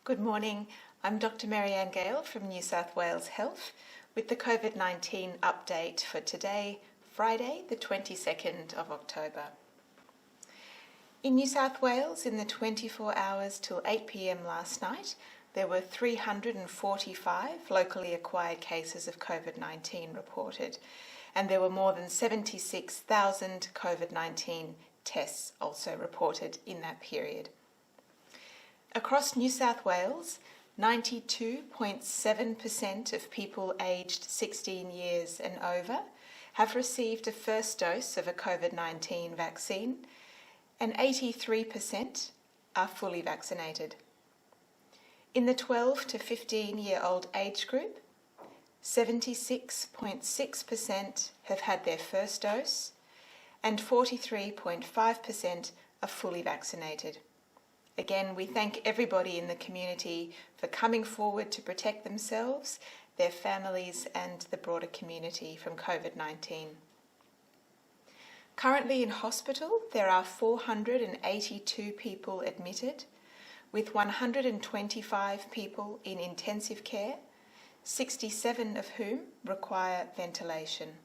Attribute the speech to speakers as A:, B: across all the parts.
A: Good morning. I'm Dr. Marianne Gale from New South Wales Health with the COVID-19 update for today, Friday, the 22nd of October. In New South Wales, in the 24 hours till 8 p.m. last night, there were 345 locally acquired cases of COVID-19 reported, and there were more than 76,000 COVID-19 tests also reported in that period. Across New South Wales, 92.7% of people aged 16 years and over have received a first dose of a COVID-19 vaccine, and 83% are fully vaccinated. In the 12 to 15-year-old age group, 76.6% have had their first dose, and 43.5% are fully vaccinated. Again, we thank everybody in the community for coming forward to protect themselves, their families and the broader community from COVID-19. Currently in hospital, there are 482 people admitted, with 125 people in intensive care, 67 of whom require ventilation.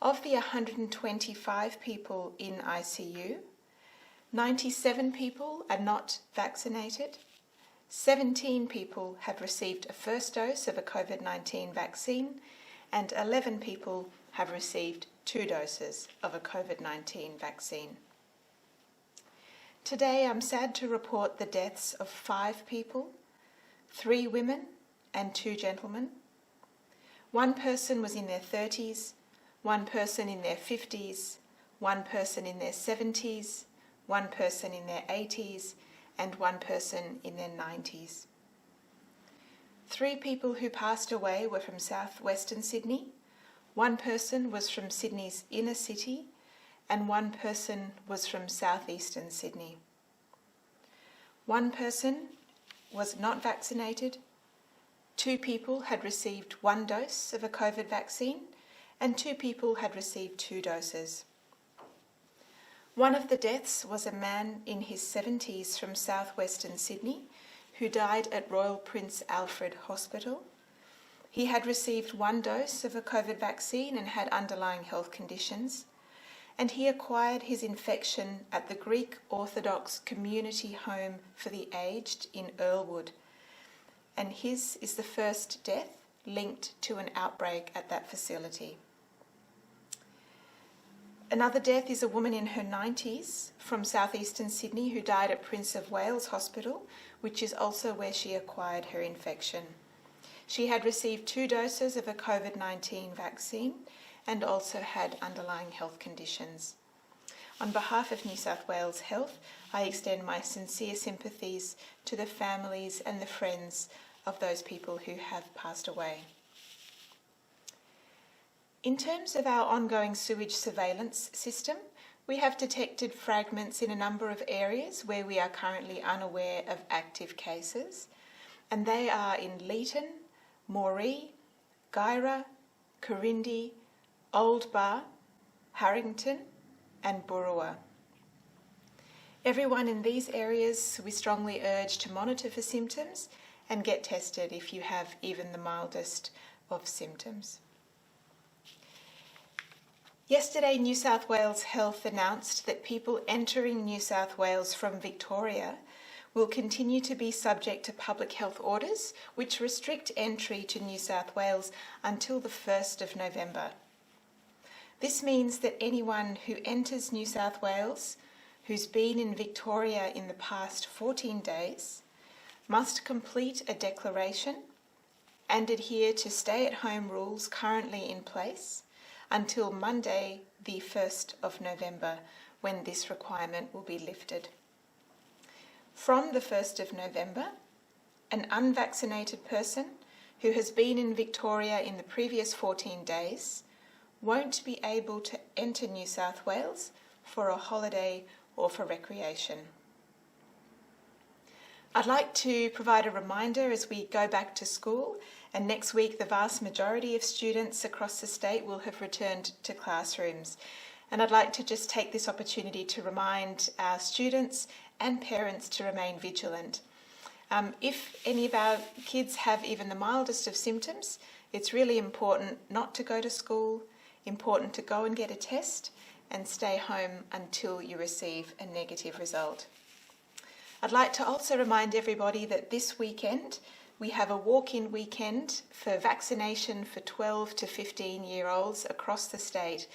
A: Of the 125 people in ICU, 97 people are not vaccinated, 17 people have received a first dose of a COVID-19 vaccine, and 11 people have received 2 doses of a COVID-19 vaccine. Today I'm sad to report the deaths of 5 people, 3 women and 2 gentlemen. 1 person was in their 30s, 1 person in their 50s, 1 person in their 70s, 1 person in their 80s, and 1 person in their 90s. 3 people who passed away were from southwestern Sydney, 1 person was from Sydney's inner city, and 1 person was from southeastern Sydney. 1 person was not vaccinated, 2 people had received 1 dose of a COVID vaccine, and 2 people had received 2 doses. One of the deaths was a man in his 70s from southwestern Sydney who died at Royal Prince Alfred Hospital. He had received 1 dose of a COVID vaccine and had underlying health conditions, and he acquired his infection at the Greek Orthodox Community Home for the Aged in Earlwood, and his is the first death linked to an outbreak at that facility. Another death is a woman in her 90s from southeastern Sydney who died at Prince of Wales Hospital, which is also where she acquired her infection. She had received 2 doses of a COVID-19 vaccine and also had underlying health conditions. On behalf of New South Wales Health, I extend my sincere sympathies to the families and the friends of those people who have passed away. In terms of our ongoing sewage surveillance system, we have detected fragments in a number of areas where we are currently unaware of active cases, and they are in Leeton, Moree, Guyra, Corindi, Old Bar, Harrington and Burrawa. Everyone in these areas we strongly urge to monitor for symptoms and get tested if you have even the mildest of symptoms. Yesterday, New South Wales Health announced that people entering New South Wales from Victoria will continue to be subject to public health orders which restrict entry to New South Wales until the 1st of November. This means that anyone who enters New South Wales who's been in Victoria in the past 14 days must complete a declaration and adhere to stay-at-home rules currently in place until Monday, the 1st of November, when this requirement will be lifted. From the 1st of November, an unvaccinated person who has been in Victoria in the previous 14 days won't be able to enter New South Wales for a holiday or for recreation. I'd like to provide a reminder as we go back to school, and next week the vast majority of students across the state will have returned to classrooms. And I'd like to just take this opportunity to remind our students and parents to remain vigilant. If any of our kids have even the mildest of symptoms, it's really important not to go to school, important to go and get a test and stay home until you receive a negative result. I'd like to also remind everybody that this weekend we have a walk-in weekend for vaccination for 12 to 15-year-olds across the state,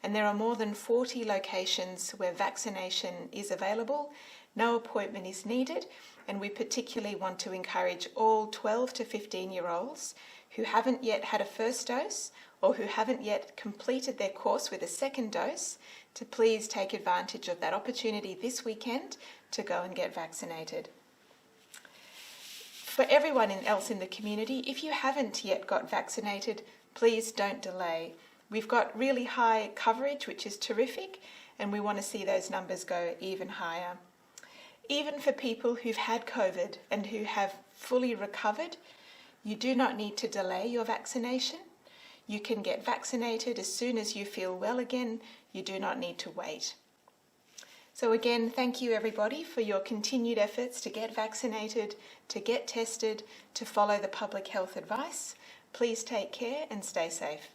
A: and there are more than 40 locations where vaccination is available. No appointment is needed, and we particularly want to encourage all 12 to 15-year-olds who haven't yet had a first dose or who haven't yet completed their course with a second dose to please take advantage of that opportunity this weekend to go and get vaccinated. For everyone else in the community, if you haven't yet got vaccinated, please don't delay. We've got really high coverage, which is terrific, and we want to see those numbers go even higher. Even for people who've had COVID and who have fully recovered, you do not need to delay your vaccination. You can get vaccinated as soon as you feel well again. You do not need to wait. So again, thank you everybody for your continued efforts to get vaccinated, to get tested, to follow the public health advice. Please take care and stay safe.